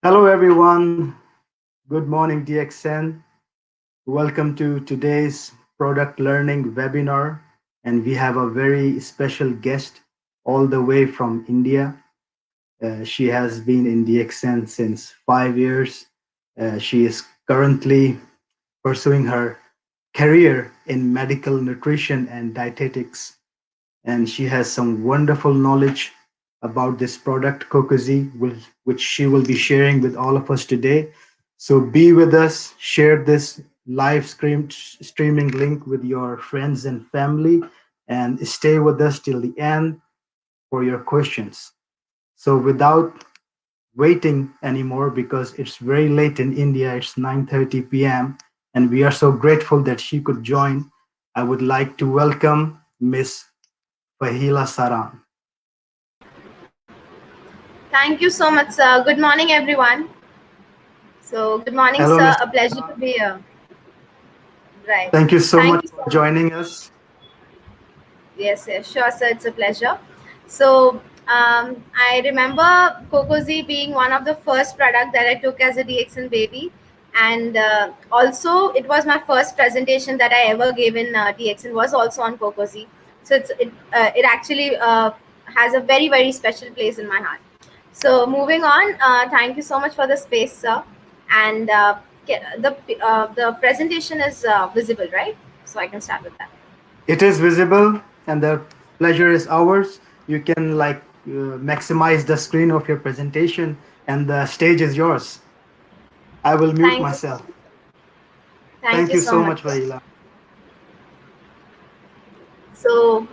Hello, everyone. Good morning, DXN. Welcome to today's product learning webinar. And we have a very special guest all the way from India. She has been in DXN since 5 years. She is currently pursuing her career in medical nutrition and dietetics, and she has some wonderful knowledge about this product Cocozhi, which she will be sharing with all of us today. So be with us, share this streaming link with your friends and family, and stay with us till the end for your questions. So without waiting anymore, because it's very late in India, it's 9:30 p.m., and we are so grateful that she could join. I would like to welcome Miss Faheela Sarang. Thank you so much, sir. Good morning, everyone. So, good morning, Hello, sir. Miss A pleasure to Sarang. be here. Right. Thank you so Thank much you for so much. joining us. Yes, yes, sure, sir. It's a pleasure. So, I remember Cocozhi being one of the first product that I took as a DXN baby, and also it was my first presentation that I ever gave in DXN was also on Cocozhi. So it actually has a very special place in my heart. So moving on, thank you so much for the space, sir. And the presentation is visible, right? So I can start with that. It is visible, and the pleasure is ours. You can maximize the screen of your presentation, and the stage is yours. I will mute Thank you so myself. much. Thank Thank you you so so much, much, sir. Vaila. So,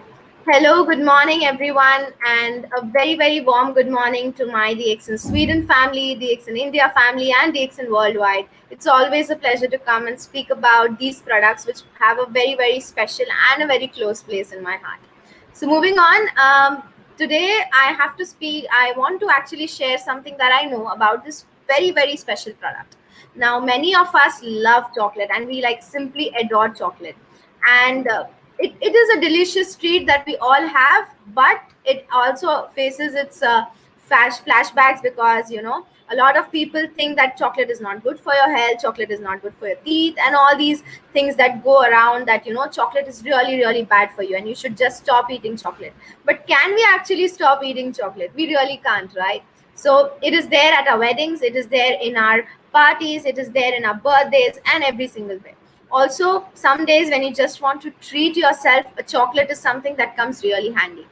hello, good morning, everyone, and a very warm good morning to my DX in Sweden family, DX in India family, and DX in worldwide. It's always a pleasure to come and speak about these products, which have a very special and a very close place in my heart. So, moving on, today I have to speak. I want to actually share something that I know about this very special product. Now, many of us love chocolate, and we like simply adore chocolate, and it is a delicious treat that we all have, but it also faces its flashbacks, because a lot of people think that chocolate is not good for your health, chocolate is not good for your teeth, and all these things that go around, that chocolate is really bad for you and you should just stop eating chocolate. But can we actually stop eating chocolate? We really can't, right? So it is there at our weddings, it is there in our parties, it is there in our birthdays, and every single way. Also, some days when you just want to treat yourself, a chocolate is something that comes really handy.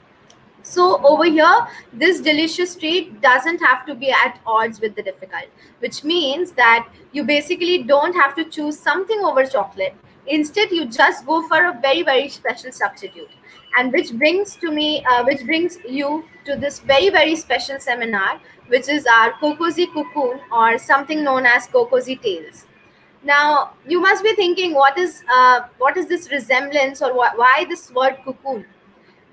So over here, this delicious treat doesn't have to be at odds with the difficult, which means that you basically don't have to choose something over chocolate. Instead, you just go for a very special substitute, and which brings you to this very special seminar, which is our Cocozhi cocoon, or something known as Cocozhi tales. Now, you must be thinking, what is this resemblance, or why this word cocoon?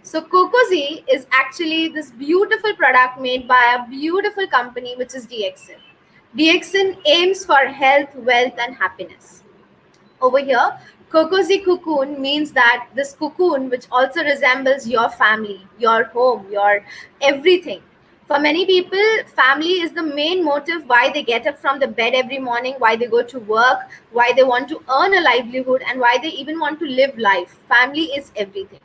So Cocozhi is actually this beautiful product made by a beautiful company, which is DXN. DXN aims for health, wealth, and happiness. Over here, Cocozhi cocoon means that this cocoon, which also resembles your family, your home, your everything. For many people, family is the main motive why they get up from the bed every morning, why they go to work, why they want to earn a livelihood, and why they even want to live life. Family is everything.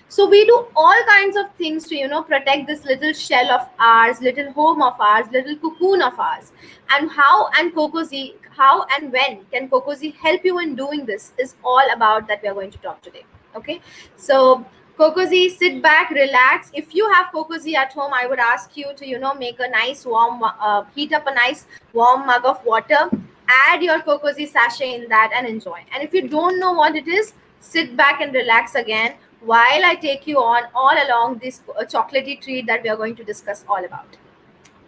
So we do all kinds of things to protect this little shell of ours, little home of ours, little cocoon of ours. And how and when can Cocozhi help you in doing this is all about that we are going to talk today. Okay, so Cocozhi, sit back, relax. If you have Cocozhi at home, I would ask you to make a nice warm heat up a nice warm mug of water, add your Cocozhi sachet in that, and enjoy. And if you don't know what it is, sit back and relax again while I take you on all along this chocolatey treat that we are going to discuss all about.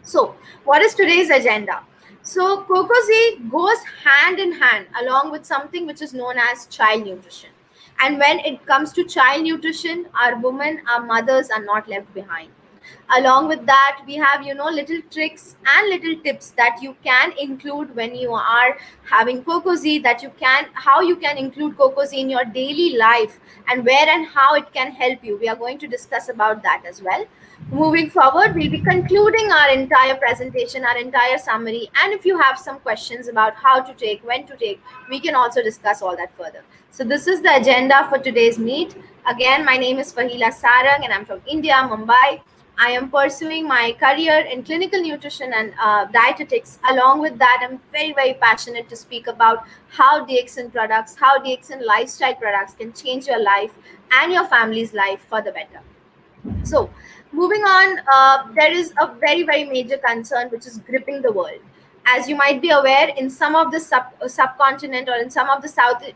So, what is today's agenda? So, Cocozhi goes hand in hand along with something which is known as child nutrition. And when it comes to child nutrition, our women, our mothers are not left behind. Along with that, we have little tricks and little tips that you can include when you are having Cocozhi, that you can how you can include Cocozhi in your daily life, and where and how it can help you. We are going to discuss about that as well. Moving forward, we'll be concluding our entire presentation, our entire summary, and if you have some questions about how to take, when to take, we can also discuss all that further. So this is the agenda for today's meet. Again, my name is Faheela Sarang and I'm from India, Mumbai. I am pursuing my career in clinical nutrition and dietetics. Along with that, I'm very, very passionate to speak about how DXN products, how DXN lifestyle products can change your life and your family's life for the better. So, moving on, there is a very, very major concern which is gripping the world. As you might be aware, in some of the subcontinent or in some of the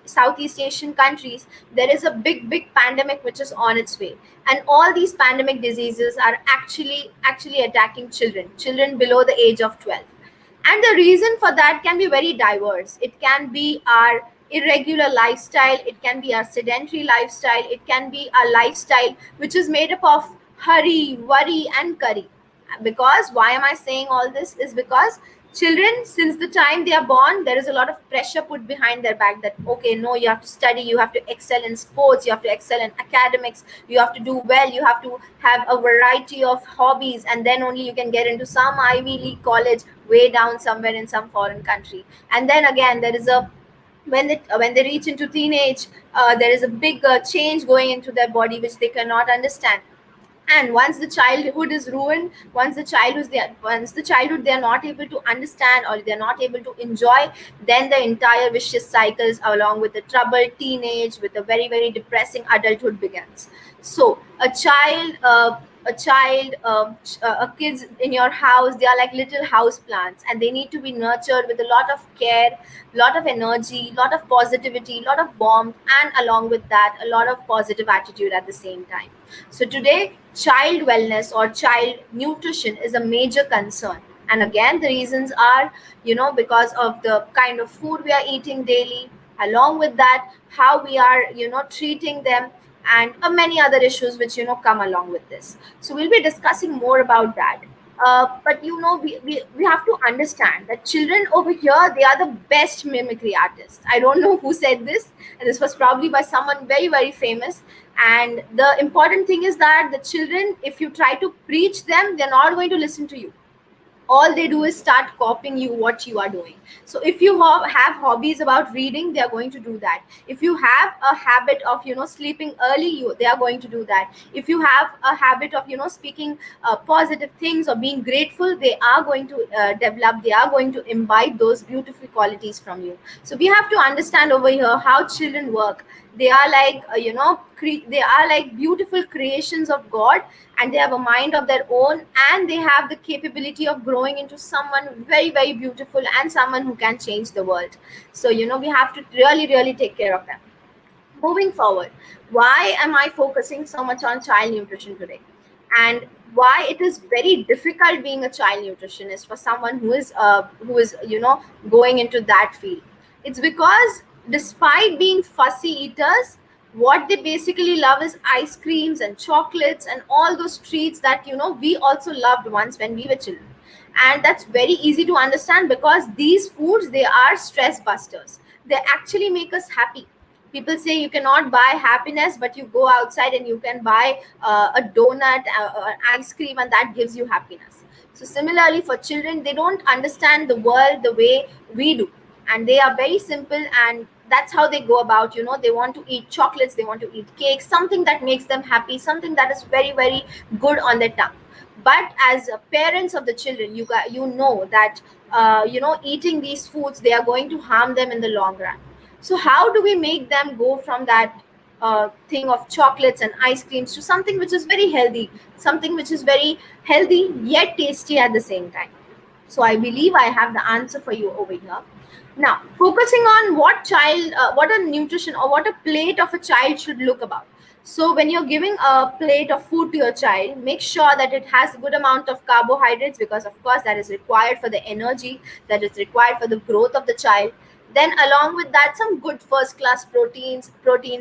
Southeast Asian countries, there is a big, big pandemic which is on its way, and all these pandemic diseases are actually attacking children below the age of 12. And the reason for that can be very diverse. It can be our irregular lifestyle, it can be our sedentary lifestyle, it can be a lifestyle which is made up of hurry, worry, and curry. Because why am I saying all this is because children, since the time they are born, there is a lot of pressure put behind their back that okay, no, you have to study, you have to excel in sports, you have to excel in academics, you have to do well, you have to have a variety of hobbies, and then only you can get into some Ivy League college way down somewhere in some foreign country. And then again, there is a when they reach into teenage, there is a big change going into their body which they cannot understand. And once the childhood is ruined, once the childhood they are not able to understand or they are not able to enjoy, then the entire vicious cycles along with the troubled teenage with a very, very depressing adulthood begins. So a kids in your house, they are like little house plants, and they need to be nurtured with a lot of care, lot of energy, lot of positivity, lot of warmth, and along with that, a lot of positive attitude at the same time. So today, child wellness or child nutrition is a major concern. And again, the reasons are, because of the kind of food we are eating daily, along with that, how we are, treating them, and many other issues which, come along with this. So we'll be discussing more about that. But we have to understand that children over here, they are the best mimicry artists. I don't know who said this, and this was probably by someone very, very famous. And the important thing is that the children, if you try to preach them, they're not going to listen to you. All they do is start copying you what you are doing. So if you have hobbies about reading, they are going to do that. If you have a habit of sleeping early, they are going to do that. If you have a habit of speaking positive things or being grateful, they are going to develop, they are going to imbibe those beautiful qualities from you. So we have to understand over here how children work. They are like they are like beautiful creations of God, and they have a mind of their own, and they have the capability of growing into someone very, very beautiful and someone who can change the world. So we have to really, really take care of them. Moving forward, why am I focusing so much on child nutrition today, and why it is very difficult being a child nutritionist for someone who is going into that field? It's because despite being fussy eaters, what they basically love is ice creams and chocolates and all those treats that we also loved once when we were children. And that's very easy to understand because these foods, they are stress busters. They actually make us happy. People say you cannot buy happiness, but you go outside and you can buy a donut, ice cream, and that gives you happiness. So similarly for children, they don't understand the world the way we do, and they are very simple, and that's how they go about. They want to eat chocolates, they want to eat cakes, something that makes them happy, something that is very, very good on their tongue. But as parents of the children, you know that eating these foods, they are going to harm them in the long run. So how do we make them go from that thing of chocolates and ice creams to something which is very healthy, something which is very healthy yet tasty at the same time? So I believe I have the answer for you over here. Now, focusing on what a nutrition or what a plate of a child should look about. So when you're giving a plate of food to your child, make sure that it has a good amount of carbohydrates, because of course that is required for the energy, that is required for the growth of the child. Then along with that, some good first class proteins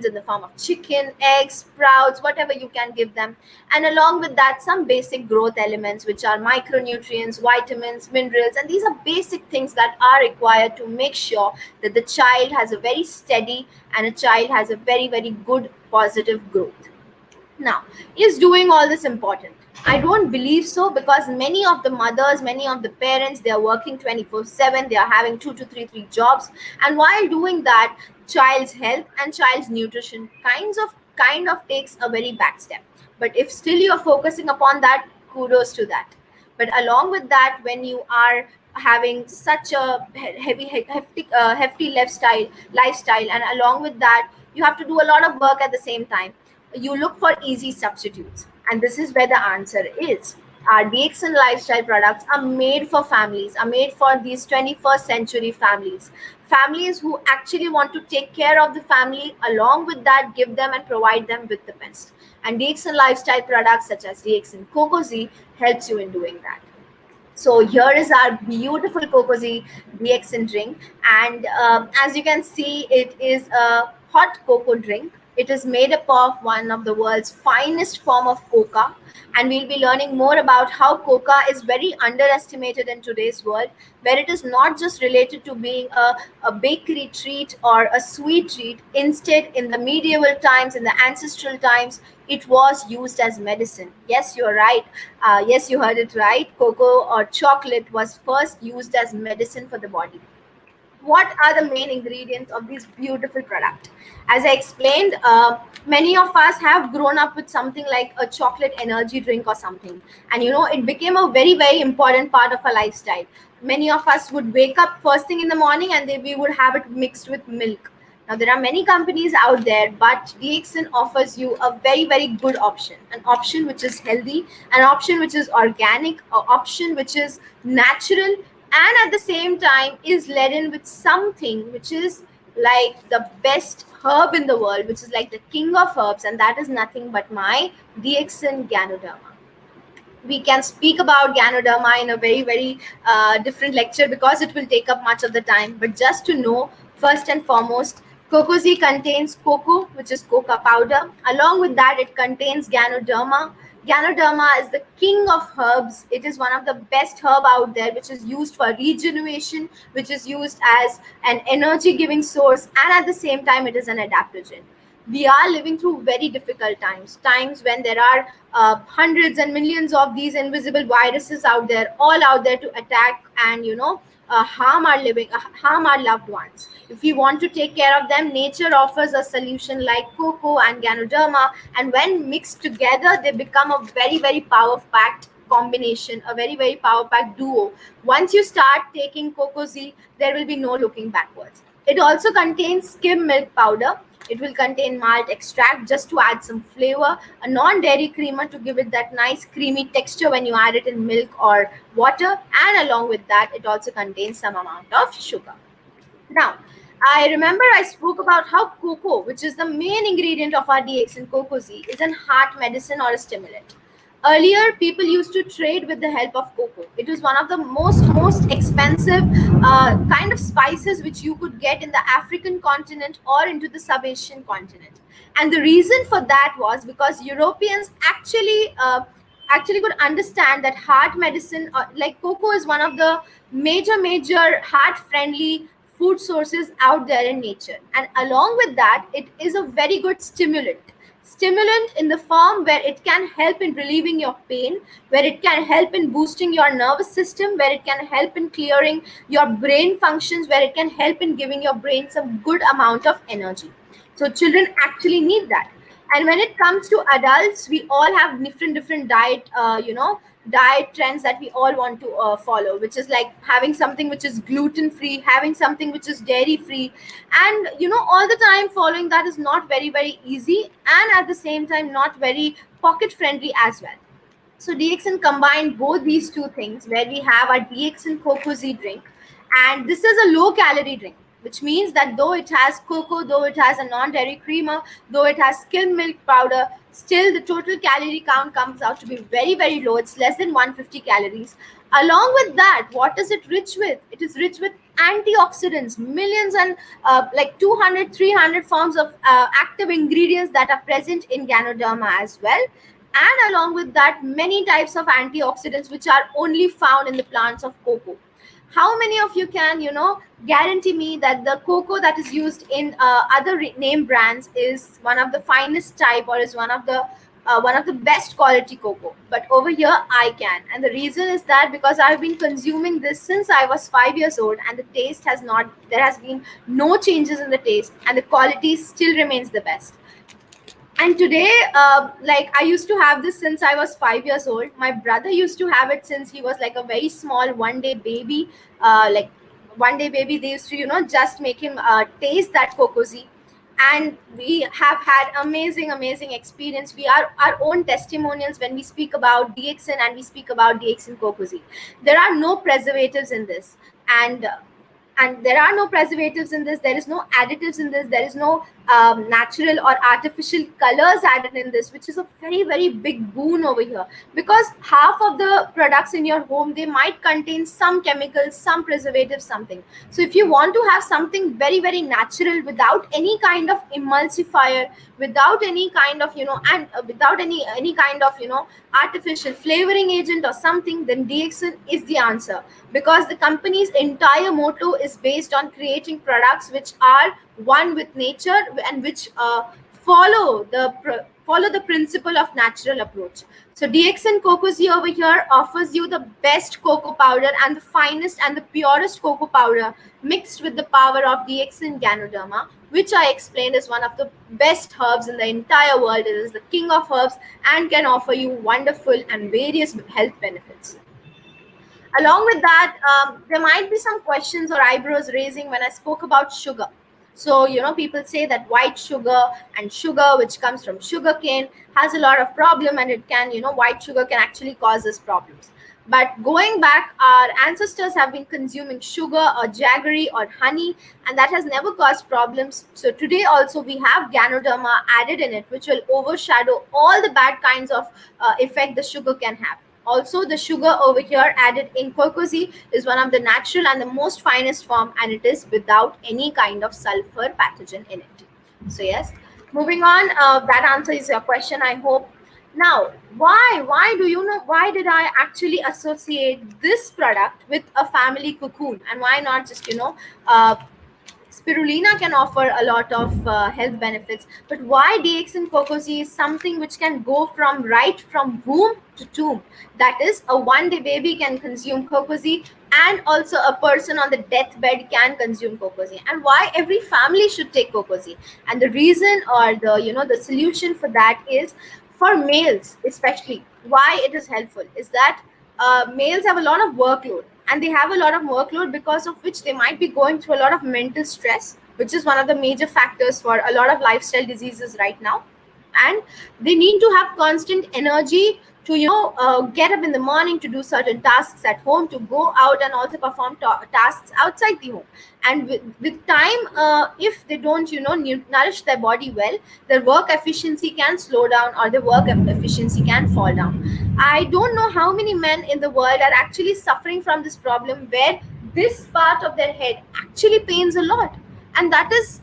in the form of chicken, eggs, sprouts, whatever you can give them. And along with that, some basic growth elements, which are micronutrients, vitamins, minerals, and these are basic things that are required to make sure that the child has a very steady and a child has a very, very good positive growth. Now, is doing all this important? I don't believe so, because many of the mothers, many of the parents, they are working 24/7, they are having two to three jobs, and while doing that, child's health and child's nutrition kind of takes a very back step. But if still you're focusing upon that, kudos to that. But along with that, when you are having such a hefty lifestyle, and along with that, you have to do a lot of work at the same time, you look for easy substitutes. And this is where the answer is. Our DX and lifestyle products are made for families, are made for these 21st century families. Families who actually want to take care of the family, along with that, give them and provide them with the best. And DX and lifestyle products such as DX and Cocozhi helps you in doing that. So here is our beautiful Cocozhi DXN drink, and as you can see, it is a hot cocoa drink. It is made up of one of the world's finest form of coca, and we'll be learning more about how coca is very underestimated in today's world, where it is not just related to being a bakery treat or a sweet treat. Instead, in the medieval times, in the ancestral times, it was used as medicine. Yes, you're right. Yes, you heard it right. Cocoa or chocolate was first used as medicine for the body. What are the main ingredients of this beautiful product? As I explained, many of us have grown up with something like a chocolate energy drink or something, and it became a very, very important part of our lifestyle. Many of us would wake up first thing in the morning, and we would have it mixed with milk. Now, there are many companies out there, but DXN offers you a very, very good option, an option which is healthy, an option which is organic, an option which is natural, and at the same time is laden with something which is like the best herb in the world, which is like the king of herbs, and that is nothing but my DXN Ganoderma. We can speak about Ganoderma in a very, very different lecture, because it will take up much of the time. But just to know, first and foremost, Cocozhi contains cocoa, which is coca powder. Along with that, it contains Ganoderma. Ganoderma is the king of herbs. It is one of the best herb out there, which is used for regeneration, which is used as an energy giving source, and at the same time, it is an adaptogen. We are living through very difficult times when there are hundreds and millions of these invisible viruses out there, all out there to attack and harm our loved ones. If we want to take care of them, nature offers a solution like cocoa and Ganoderma, and when mixed together, they become a very, very power packed combination, a very, very power packed duo. Once you start taking Cocozhi, there will be no looking backwards. It also contains skim milk powder. It will contain malt extract just to add some flavor, a non dairy creamer to give it that nice creamy texture when you add it in milk or water, and along with that, it also contains some amount of sugar. Now, I remember I spoke about how cocoa, which is the main ingredient of our DX in Cocozhi, is an heart medicine or a stimulant. Earlier, people used to trade with the help of cocoa. It was one of the most expensive kind of spices which you could get in the African continent or into the sub-Asian continent. And the reason for that was because Europeans actually could understand that heart medicine, like cocoa, is one of the major heart friendly food sources out there in nature, and along with that, it is a very good stimulant in the form where it can help in relieving your pain, where it can help in boosting your nervous system, where it can help in clearing your brain functions, where it can help in giving your brain some good amount of energy. So children actually need that. And when it comes to adults, we all have different diet trends that we all want to follow, which is like having something which is gluten free, having something which is dairy free, and all the time following that is not very, very easy, and at the same time not very pocket friendly as well. So DXN combined both these two things, where we have our DXN Cocozhi drink, and this is a low calorie drink, which means that though it has cocoa, though it has a non-dairy creamer, though it has skim milk powder, still the total calorie count comes out to be very, very low. It's less than 150 calories. Along with that, what is it rich with? It is rich with antioxidants, millions and like 200, 300 forms of active ingredients that are present in Ganoderma as well. And along with that, many types of antioxidants which are only found in the plants of cocoa. How many of you can, guarantee me that the cocoa that is used in other name brands is one of the finest type, or is one of the best quality cocoa? But over here I can, and the reason is that because I've been consuming this since I was 5 years old, and the taste has not there has been no changes in the taste, and the quality still remains the best. And today, like, I used to have this since I was 5 years old. My brother used to have it since he was like a very small one day baby. Like, one day baby, they used to, just make him taste that Cocozhi. And we have had amazing experience. We are our own testimonials when we speak about DXN and we speak about DXN Cocozhi. There are no preservatives in this. And there are no preservatives in this, there is no additives in this, there is no natural or artificial colors added in this, which is a very big boon over here. Because half of the products in your home, they might contain some chemicals, some preservatives, something. So if you want to have something very natural, without any kind of emulsifier, without any kind of, and without any kind of, artificial flavoring agent or something, then DXN is the answer. Because the company's entire motto is based on creating products which are one with nature, and which follow the principle of natural approach. So DXN Cocozhi over here offers you the best cocoa powder and the finest and the purest cocoa powder, mixed with the power of DXN Ganoderma, which I explained is one of the best herbs in the entire world. It is the king of herbs and can offer you wonderful and various health benefits. Along with that, there might be some questions or eyebrows raising when I spoke about sugar. So, people say that white sugar and sugar which comes from sugarcane has a lot of problem, and it can, white sugar can actually cause us problems. But going back, our ancestors have been consuming sugar or jaggery or honey, and that has never caused problems. So today also we have Ganoderma added in it, which will overshadow all the bad kinds of effect the sugar can have. Also, the sugar over here added in Cocozhi is one of the natural and the most finest form, and it is without any kind of sulfur pathogen in it. So yes, moving on. That answers your question, I hope. Now, why do you know why did I actually associate this product with a family cocoon, and why not just, spirulina can offer a lot of health benefits, but why DXN Cocozhi is something which can go from right from womb to tomb. That is, a one day baby can consume Cocozhi, and also a person on the deathbed can consume Cocozhi. And why every family should take Cocozhi. And the reason, or the solution for that is, for males especially, why it is helpful is that males have a lot of workload, and they have a lot of workload because of which they might be going through a lot of mental stress, which is one of the major factors for a lot of lifestyle diseases right now. And they need to have constant energy to, get up in the morning to do certain tasks at home, to go out and also perform tasks outside the home. And with time, if they don't, nourish their body well, their work efficiency can slow down, or their work efficiency can fall down. I don't know how many men in the world are actually suffering from this problem, where this part of their head actually pains a lot. And that is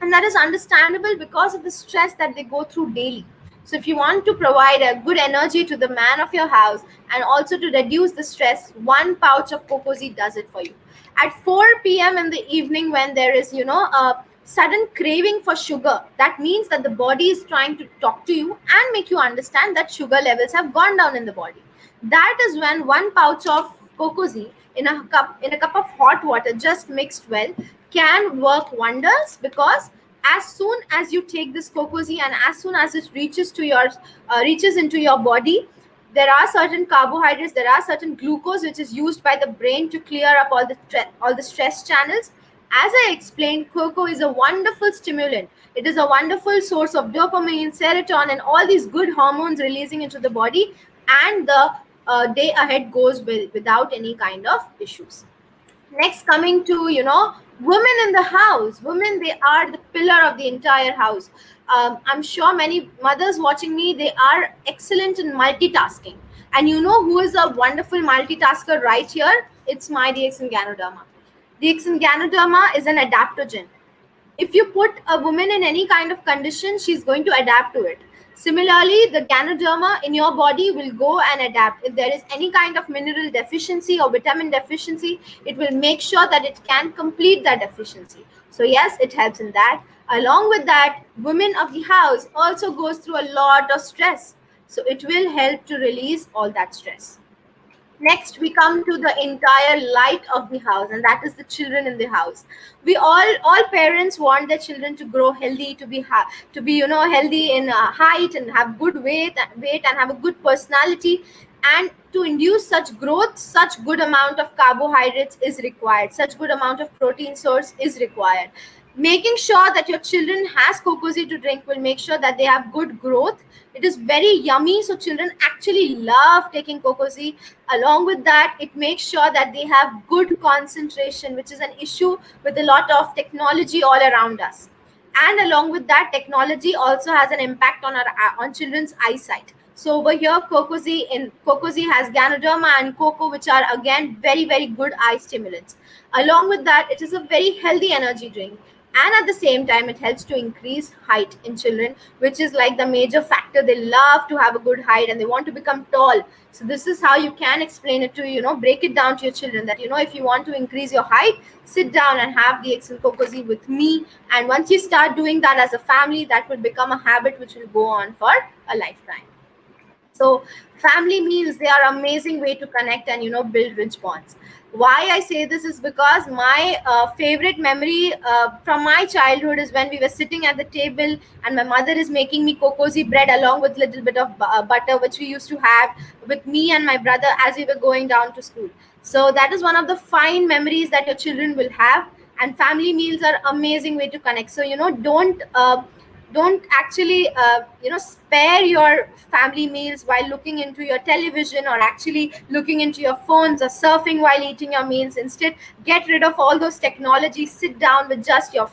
and that is understandable because of the stress that they go through daily. So if you want to provide a good energy to the man of your house, and also to reduce the stress, one pouch of Cocozhi does it for you. At 4 p.m. in the evening, when there is, a sudden craving for sugar, that means that the body is trying to talk to you and make you understand that sugar levels have gone down in the body. That is when one pouch of Cocozhi in a cup of hot water, just mixed well, can work wonders. Because as soon as you take this Cocozhi, and as soon as it reaches into your body, there are certain carbohydrates, there are certain glucose which is used by the brain to clear up all the stress channels. As I explained, cocoa is a wonderful stimulant. It is a wonderful source of dopamine, serotonin, all these good hormones releasing into the body, and the day ahead goes well without any kind of issues. Next, coming to, women in the house. Women, they are the pillar of the entire house. I'm sure many mothers watching me, they are excellent in multitasking. And you know who is a wonderful multitasker right here? It's my DX Ganoderma. DX Ganoderma is an adaptogen. If you put a woman in any kind of condition, she's going to adapt to it. Similarly, the ganoderma in your body will go and adapt. If there is any kind of mineral deficiency or vitamin deficiency, it will make sure that it can complete that deficiency. So yes, it helps in that. Along with that, women of the house also goes through a lot of stress, so it will help to release all that stress. Next, we come to the entire light of the house, and that is the children in the house. We all parents want their children to grow healthy, to be healthy in height and have good weight and have a good personality. And to induce such growth, such good amount of carbohydrates is required, such good amount of protein source is required. Making sure that your children has Cocozhi to drink will make sure that they have good growth. It is very yummy, so children actually love taking Cocozhi. Along with that, it makes sure that they have good concentration, which is an issue with a lot of technology all around us. And along with that, technology also has an impact on our on children's eyesight. So over here, Cocozhi has Ganoderma and Coco, which are again very very good eye stimulants. Along with that, it is a very healthy energy drink, and at the same time it helps to increase height in children, which is like the major factor. They love to have a good height and they want to become tall. So this is how you can explain it to, break it down to your children, that if you want to increase your height, sit down and have the Excel Cocozhi with me. And once you start doing that as a family, that will become a habit which will go on for a lifetime. So family meals, they are amazing way to connect and build rich bonds. Why I say this is because my favorite memory from my childhood is when we were sitting at the table and my mother is making me Cocozhi bread along with little bit of butter, which we used to have with me and my brother as we were going down to school. So that is one of the fine memories that your children will have. And family meals are amazing way to connect. So don't actually spare your family meals while looking into your television or actually looking into your phones or surfing while eating your meals. Instead, get rid of all those technologies, sit down with just your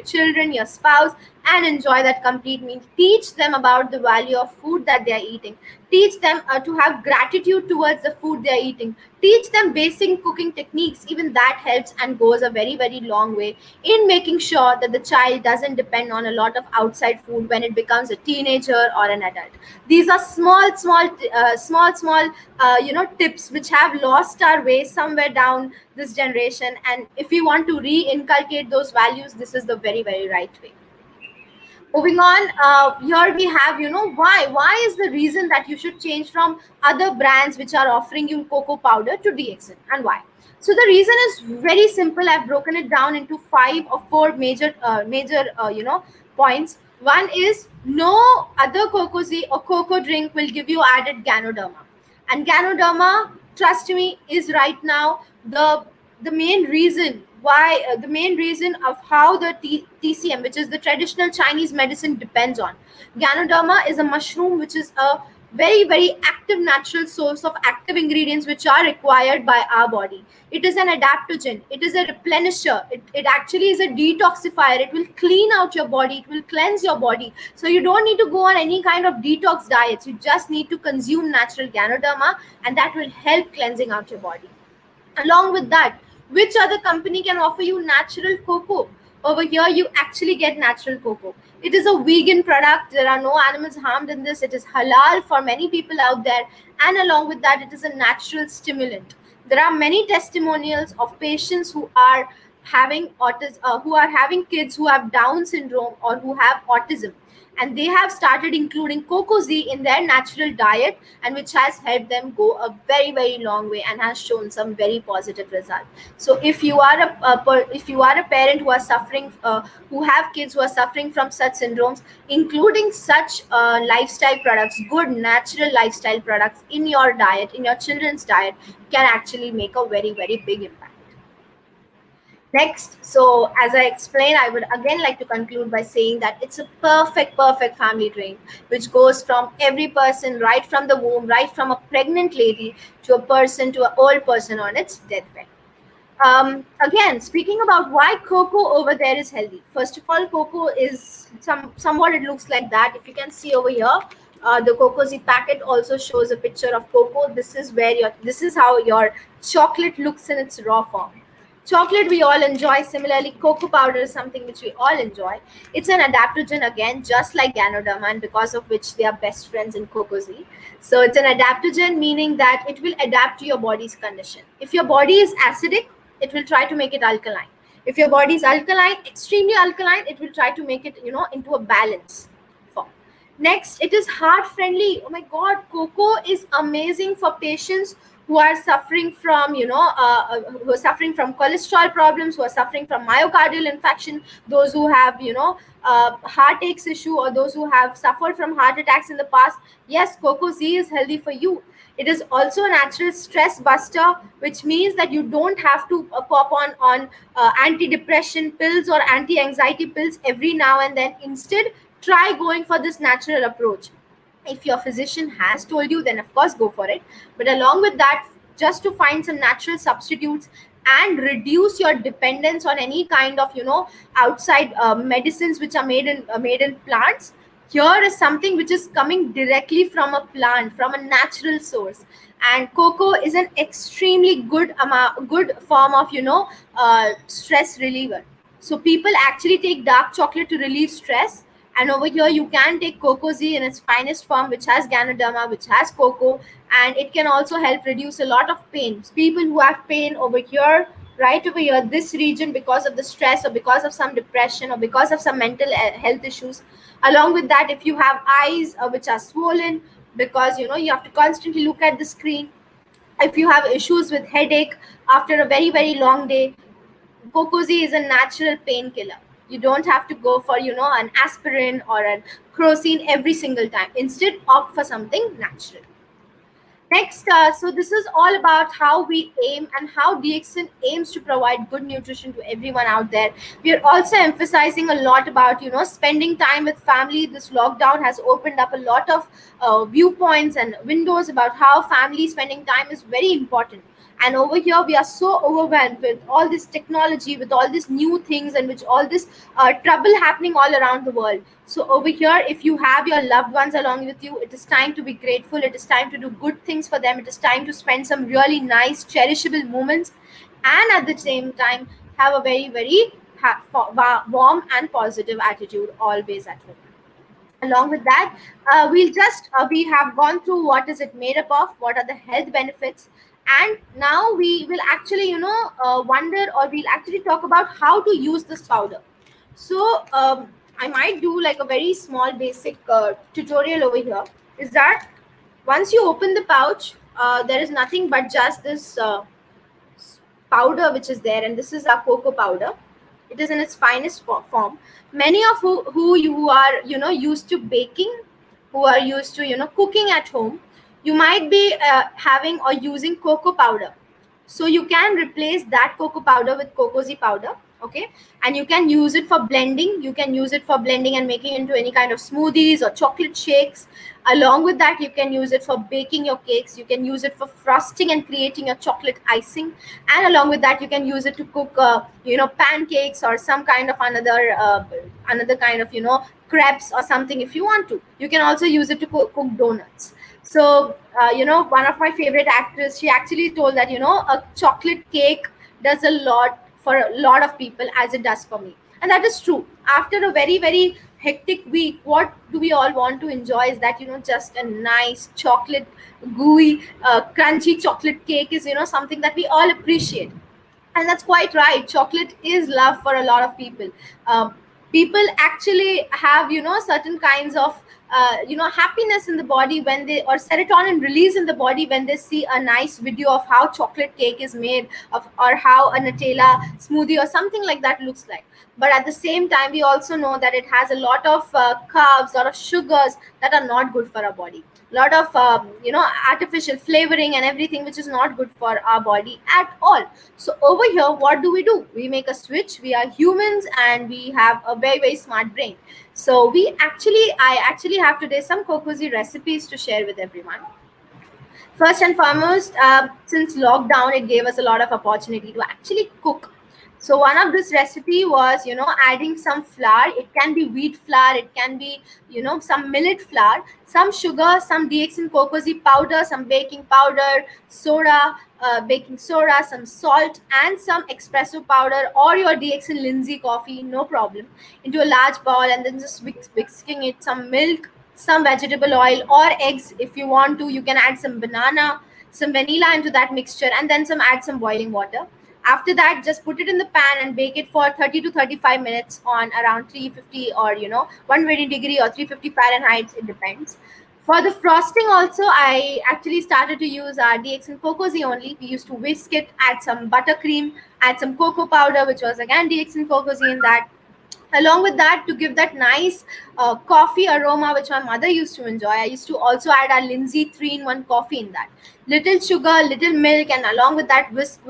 children, your spouse, and enjoy that complete meal. Teach them about the value of food that they are eating. Teach them to have gratitude towards the food they are eating. Teach them basic cooking techniques. Even that helps and goes a very very long way in making sure that the child doesn't depend on a lot of outside food when it becomes a teenager or an adult. These are small tips which have lost our way somewhere down this generation, and if we want to re-inculcate those values, this is the very very right way. Moving on, here we have, why is the reason that you should change from other brands which are offering you cocoa powder to DXN, and why? So the reason is very simple. I've broken it down into five or four major points. One is, no other Cocozhi or cocoa drink will give you added Ganoderma. And Ganoderma, trust me, is right now the main reason why the main reason of how the TCM, which is the traditional Chinese medicine, depends on. Ganoderma is a mushroom which is a very very active natural source of active ingredients which are required by our body. It is an adaptogen, it is a replenisher, it actually is a detoxifier. It will clean out your body, it will cleanse your body. So you don't need to go on any kind of detox diets, you just need to consume natural Ganoderma, and that will help cleansing out your body. Along with that, which other company can offer you natural cocoa? Over here you actually get natural cocoa. It is a vegan product, there are no animals harmed in this, it is halal for many people out there. And along with that, it is a natural stimulant. There are many testimonials of patients who are having autism, who are having kids who have Down syndrome or who have autism, and they have started including Cocozhi in their natural diet, and which has helped them go a very very long way and has shown some very positive result. So if you are if you are a parent who are suffering, who have kids who are suffering from such syndromes, including such lifestyle products, good natural lifestyle products in your diet, in your children's diet, can actually make a very very big impact. Next, so as I explained, I would again like to conclude by saying that it's a perfect family drink, which goes from every person, right from the womb, right from a pregnant lady to a person, to an old person on its deathbed. Again, speaking about why cocoa over there is healthy. First of all, cocoa is somewhat, it looks like that. If you can see over here, The Cocozhi packet also shows a picture of cocoa. This is how your chocolate looks in its raw form. Chocolate we all enjoy. Similarly, cocoa powder is something which we all enjoy. It's an adaptogen again, just like Ganoderma, and because of which they are best friends in Cocozhi. So it's an adaptogen, meaning that it will adapt to your body's condition. If your body is acidic, it will try to make it alkaline. If your body is alkaline, extremely alkaline, it will try to make it, into a balance form. Next, it is heart friendly. Oh my god, cocoa is amazing for patients who are suffering from, who are suffering from cholesterol problems, who are suffering from myocardial infarction, those who have, heartaches issue, or those who have suffered from heart attacks in the past. Yes, cocoa Z is healthy for you. It is also a natural stress buster, which means that you don't have to pop on anti-depression pills or anti-anxiety pills every now and then. Instead, try going for this natural approach. If your physician has told you, then of course go for it. But along with that, just to find some natural substitutes and reduce your dependence on any kind of, outside medicines which are made in plants. Here is something which is coming directly from a plant, from a natural source. And cocoa is an extremely good form of, stress reliever. So people actually take dark chocolate to relieve stress, and over here you can take Cocozhi in its finest form, which has Ganoderma, which has cocoa, and it can also help reduce a lot of pain. People who have pain over here, right over here, this region, because of the stress or because of some depression or because of some mental health issues. Along with that, if you have eyes which are swollen because you have to constantly look at the screen, if you have issues with headache after a very very long day, Gokozi is a natural painkiller. You don't have to go for an aspirin or an crocine every single time. Instead, opt for something natural. Next, so this is all about how we aim and how DXN aims to provide good nutrition to everyone out there. We are also emphasizing a lot about spending time with family. This lockdown has opened up a lot of viewpoints and windows about how family spending time is very important. And over here, we are so overwhelmed with all this technology, with all these new things, and with all this trouble happening all around the world. So over here, if you have your loved ones along with you, it is time to be grateful. It is time to do good things for them. It is time to spend some really nice, cherishable moments, and at the same time, have a very, very warm and positive attitude always at home. Along with that, we have gone through what is it made up of, what are the health benefits, and now we will actually wonder, or we'll actually talk about how to use this powder. So I might do like a very small basic tutorial over here. Is that once you open the pouch, there is nothing but just this powder which is there, and this is our cocoa powder. It is in its finest form. Many of who you are used to baking, who are used to cooking at home, you might be having or using cocoa powder. So you can replace that cocoa powder with Cocozhi powder. Okay, and you can use it for blending. You can use it for blending and making into any kind of smoothies or chocolate shakes. Along with that, you can use it for baking your cakes. You can use it for frosting and creating a chocolate icing. And along with that, you can use it to cook pancakes or some kind of another kind of crepes or something. If you want to, you can also use it to cook donuts. So one of my favorite actors, she actually told that a chocolate cake does a lot for a lot of people as it does for me. And that is true. After a very very hectic week, what do we all want to enjoy is that just a nice chocolate gooey crunchy chocolate cake is something that we all appreciate. And that's quite right, chocolate is love for a lot of people. People actually have certain kinds of happiness in the body when they, or serotonin release in the body when they see a nice video of how chocolate cake is made of, or how a Nutella smoothie or something like that looks like. But at the same time, we also know that it has a lot of carbs, a lot of sugars that are not good for our body, a lot of artificial flavoring and everything which is not good for our body at all. So over here, what do? We make a switch. We are humans and we have a very very smart brain. So I actually have today some Cocozhi recipes to share with everyone. First and foremost, since lockdown, it gave us a lot of opportunity to actually cook. So one of this recipe was, adding some flour. It can be wheat flour, it can be, some millet flour, some sugar, some DX and Cocozzi powder, some baking powder, soda, baking soda, some salt, and some espresso powder or your DX and Lindsay coffee, no problem, into a large bowl, and then just whisking it, some milk, some vegetable oil or eggs. If you want to, you can add some banana, some vanilla into that mixture, and then add some boiling water. After that, just put it in the pan and bake it for 30 to 35 minutes on around 350, or 120 degree or 350 Fahrenheit, it depends. For the frosting also, I actually started to use DX and Cocozzi only. We used to whisk it, add some buttercream, add some cocoa powder, which was again DX and Cocozzi in that. Along with that, to give that nice coffee aroma which my mother used to enjoy, I used to also add a Lindsay 3-in-1 coffee in that. Little sugar, little milk, and along with that, whisk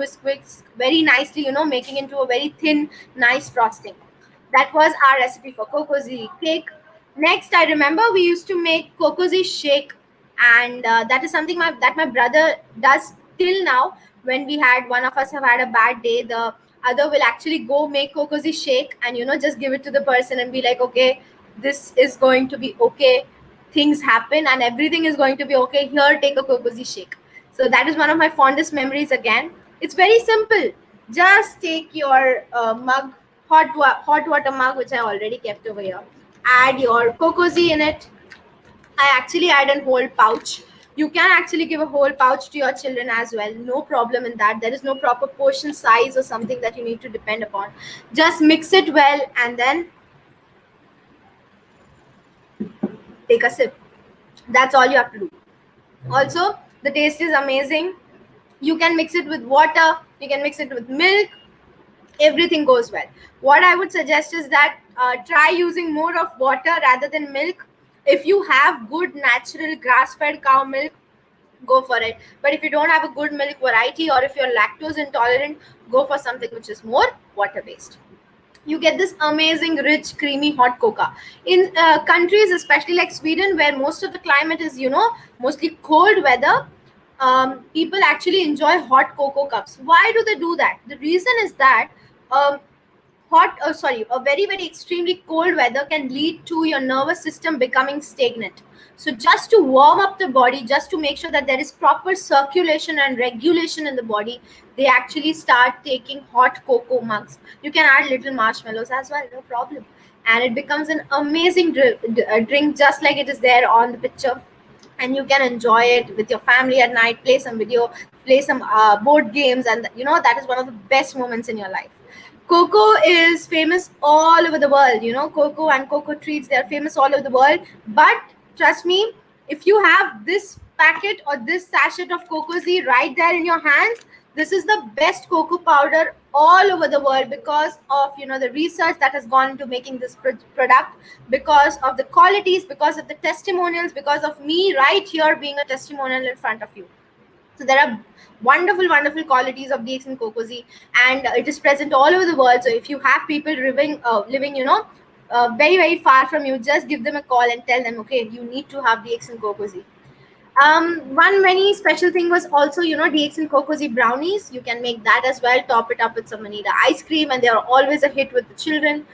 very nicely, making into a very thin, nice frosting. That was our recipe for Cocozzi cake. Next, I remember we used to make Cocozzi shake, and that is something that my brother does till now. When we had one of us have had a bad day, the other will actually go make Cocozzi shake and just give it to the person and be like, okay, this is going to be okay. Things happen and everything is going to be okay. Here, take a Cocozzi shake. So that is one of my fondest memories again. It's very simple. Just take your mug, hot water mug, which I already kept over here. Add your Cocozzi in it. I actually add a whole pouch. You can actually give a whole pouch to your children as well. No problem in that. There is no proper portion size or something that you need to depend upon. Just mix it well and then take a sip. That's all you have to do. Also, the taste is amazing. You can mix it with water, you can mix it with milk, everything goes well. What I would suggest is that try using more of water rather than milk. If you have good natural grass fed cow milk, go for it. But if you don't have a good milk variety, or if you're lactose intolerant, go for something which is more water based. You get this amazing rich creamy hot cocoa in countries especially like Sweden, where most of the climate is mostly cold weather. People actually enjoy hot cocoa cups. Why do they do that? The reason is that um, a very very extremely cold weather can lead to your nervous system becoming stagnant. So just to warm up the body, just to make sure that there is proper circulation and regulation in the body, they actually start taking hot cocoa mugs. You can add little marshmallows as well, no problem, and it becomes an amazing drink, just like it is there on the picture. And you can enjoy it with your family at night, play some video, play some board games, and that is one of the best moments in your life. Cocoa is famous all over the world. Cocoa and cocoa treats, they are famous all over the world. But trust me, if you have this packet or this sachet of Cocozzi right there in your hands, this is the best cocoa powder all over the world, because of the research that has gone into making this product, because of the qualities, because of the testimonials, because of me right here being a testimonial in front of you. So there are wonderful, wonderful qualities of DX and Cocozzi, and it is present all over the world. So if you have people living, very, very far from you, just give them a call and tell them, okay, you need to have DX and Cocozzi. One very special thing was also, DX and Cocozzi brownies. You can make that as well. Top it up with some vanilla ice cream, and they are always a hit with the children.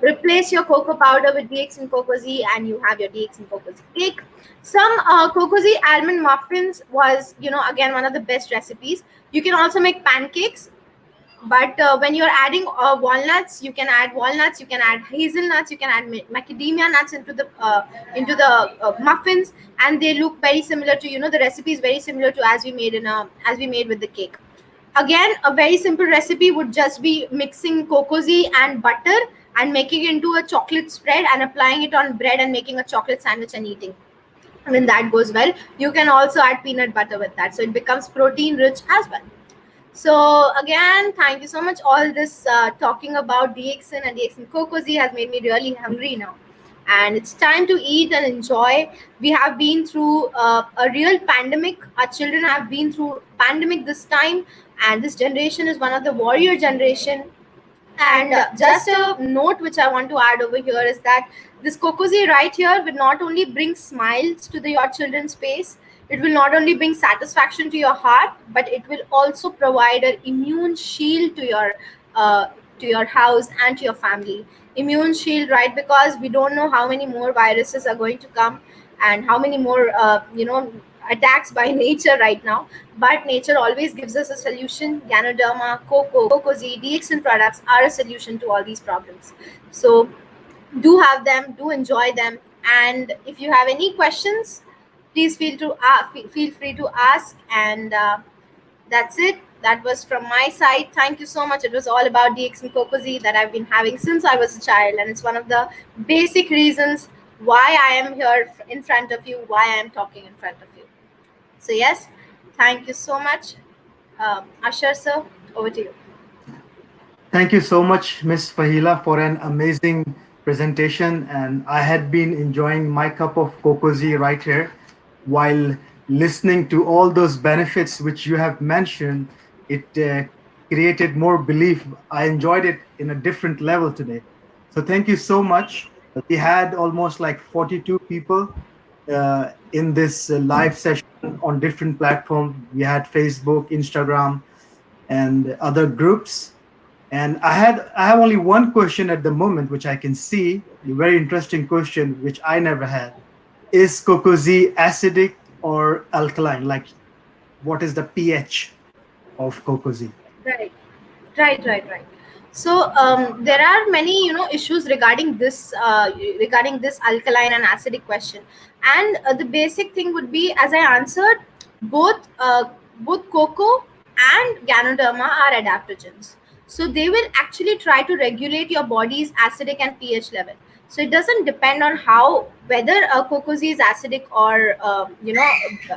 Replace your cocoa powder with DX and Cocozzi, and you have your DX and Cocozzi cake. Some Cocozzi almond muffins was, again, one of the best recipes. You can also make pancakes, but when you're adding walnuts, you can add walnuts, you can add hazelnuts, you can add macadamia nuts into the muffins, and they look very similar to, the recipe is very similar to as we made with the cake. Again, a very simple recipe would just be mixing Cocozzi and butter and making it into a chocolate spread and applying it on bread and making a chocolate sandwich and eating. When that goes well, you can also add peanut butter with that, so it becomes protein rich as well. So again, thank you so much. All this talking about DXN and DXN Cocozzi has made me really hungry now, and it's time to eat and enjoy. We have been through a real pandemic. Our children have been through pandemic this time, and this generation is one of the warrior generation. And just a note which I want to add over here is that this Cocozzi right here will not only bring smiles to your children's face, it will not only bring satisfaction to your heart, but it will also provide an immune shield to your uh, to your house and to your family. Immune shield, right? Because we don't know how many more viruses are going to come and how many more attacks by nature right now. But nature always gives us a solution. Ganoderma, Cocozhi, DXN products are a solution to all these problems. So do have them, do enjoy them, and if you have any questions, please feel free to ask. And that's it. That was from my side. Thank you so much. It was all about DX and Cocozzi that I've been having since I was a child, and it's one of the basic reasons why I am here in front of you, why I am talking in front of you. So yes, thank you so much. Ashar sir, over to you. Thank you so much, Miss Fahila, for an amazing presentation. And I had been enjoying my cup of Cocozhi right here while listening to all those benefits which you have mentioned. It created more belief. I enjoyed it in a different level today. So thank you so much. We had almost like 42 people in this live session on different platforms. We had Facebook, Instagram, and other groups. And I have only one question at the moment, which I can see. A very interesting question, which I never had. Is Cocozhi acidic or alkaline? Like, what is the pH of Cocozhi? Right. Right. So there are many issues regarding this alkaline and acidic question, and the basic thing would be, as I answered, both both cocoa and Ganoderma are adaptogens. So they will actually try to regulate your body's acidic and pH level. So it doesn't depend on how whether Cocozhi is acidic or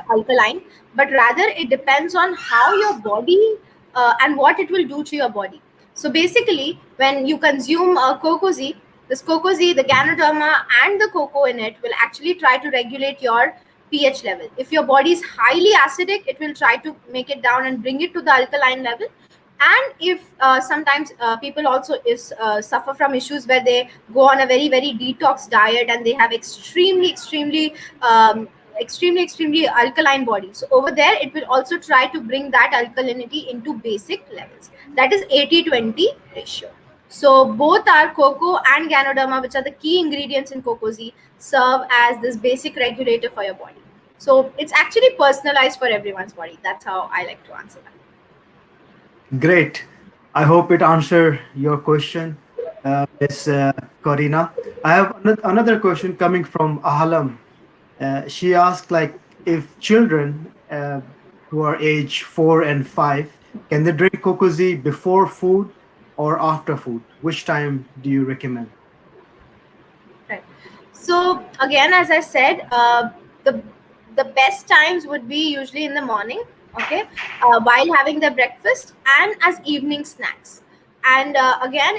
alkaline, but rather it depends on how your body and what it will do to your body. So basically, when you consume Cocozhi, this Cocozhi, the Ganoderma, and the cocoa in it will actually try to regulate your pH level. If your body is highly acidic, it will try to make it down and bring it to the alkaline level. And if sometimes people also is suffer from issues where they go on a very detox diet and they have um, extremely alkaline body, so over there it will also try to bring that alkalinity into basic levels. That is 80-20 ratio. So both are cocoa and Ganoderma, which are the key ingredients in Cocozhi, serve as this basic regulator for your body. So it's actually personalized for everyone's body. That's how I like to answer that. Great. I hope it answered your question, Miss Corina. I have another question coming from Ahalam. She asked, like, if children who are age 4 and 5, can they drink Cocozhi before food or after food? Which time do you recommend? Right. So again, as I said, the the best times would be usually in the morning, okay, while having their breakfast and as evening snacks. And again,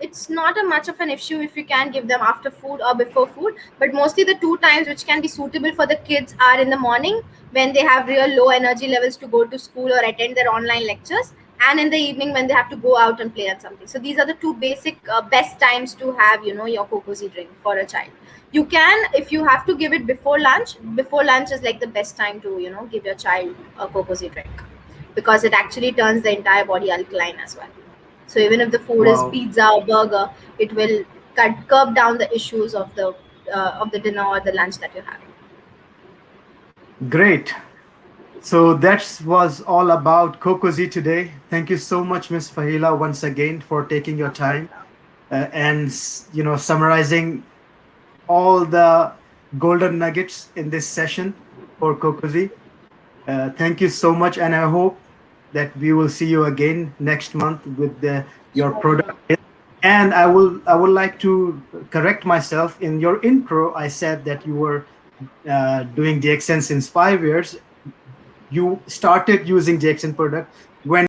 it's not a much of an issue if you can give them after food or before food, but mostly the two times which can be suitable for the kids are in the morning when they have real low energy levels to go to school or attend their online lectures, and in the evening when they have to go out and play at something. So these are the two basic best times to have your Cocozhi drink for a child. You can, if you have to give it before lunch, before lunch is like the best time to give your child a Cocozhi drink, because it actually turns the entire body alkaline as well. So even if the food is Wow, pizza or burger, it will curb down the issues of the dinner or the lunch that you're having. great. So that was all about Cocozhi today. Thank you so much, Miss Fahila, once again for taking your time and summarizing all the golden nuggets in this session for Cocozhi. Thank you so much, and I hope that we will see you again next month with your Sure. product. And I would like to correct myself. In your intro, I said that you were doing DXN since 5 years. You started using DXN product when